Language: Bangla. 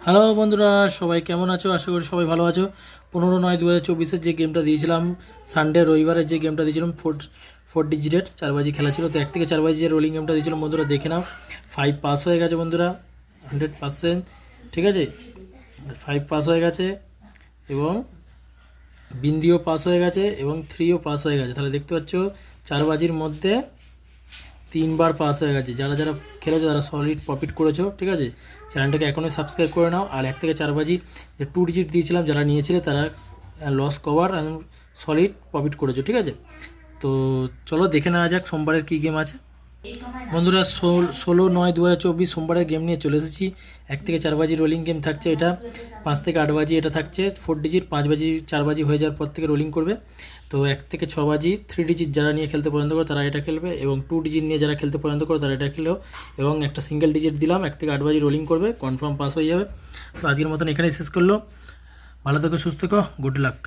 হ্যালো বন্ধুরা, সবাই কেমন আছো? আশা করি সবাই ভালো আছো। 15/9/2024 যে গেমটা দিয়েছিলাম, সানডে রবিবারের যে গেমটা দিয়েছিলাম, ফোর ডিজিটের 4 বাজি খেলা ছিল। তো 1 থেকে 4 বাজি যে রোলিং গেমটা দিয়েছিলাম বন্ধুরা, দেখে নাও। 5 পাস হয়ে গেছে বন্ধুরা, 100%। ঠিক আছে, 5 পাস হয়ে গেছে এবং বিন্দিও পাস হয়ে গেছে এবং 3ও পাস হয়ে গেছে। তাহলে দেখতে পাচ্ছ 4 বাজির মধ্যে 3বার পাস হয়ে গেছে। যারা যারা খেলেছো তারা সলিড প্রফিট করেছো। ঠিক আছে, চ্যানেলটাকে এখনই সাবস্ক্রাইব করে নাও। আর 1 থেকে 4 বাজি যে 2 ডিজিট দিয়েছিলাম, যারা নিয়েছিলে তারা লস কভার এবং সলিড প্রফিট করেছো। ঠিক আছে, তো চলো দেখে নেওয়া যাক সোমবারের কী গেম আছে। বন্ধুরা, 16/9/2024 সোমবারের গেম নিয়ে চলে এসেছি। 1 থেকে 4 বাজি রোলিং গেম থাকছে এটা। 5 থেকে 8 বাজি এটা থাকছে 4 ডিজিট। 5 বাজি 4 বাজি হয়ে যাওয়ার পর থেকে রোলিং করবে। তো 1 থেকে 6 বাজি 3 ডিজিট যারা নিয়ে খেলতে পছন্দ করে তারা এটা খেলবে, এবং 2 ডিজিট নিয়ে যারা খেলতে পছন্দ করে তারা এটা খেলেও। এবং একটা সিঙ্গেল ডিজিট দিলাম, 1 থেকে 8 বাজি রোলিং করবে, কনফার্ম পাস হয়ে যাবে। তো আজকের মতন এখানেই শেষ করলো। ভালো থেকো, সুস্থ থেকো, গুড লাক।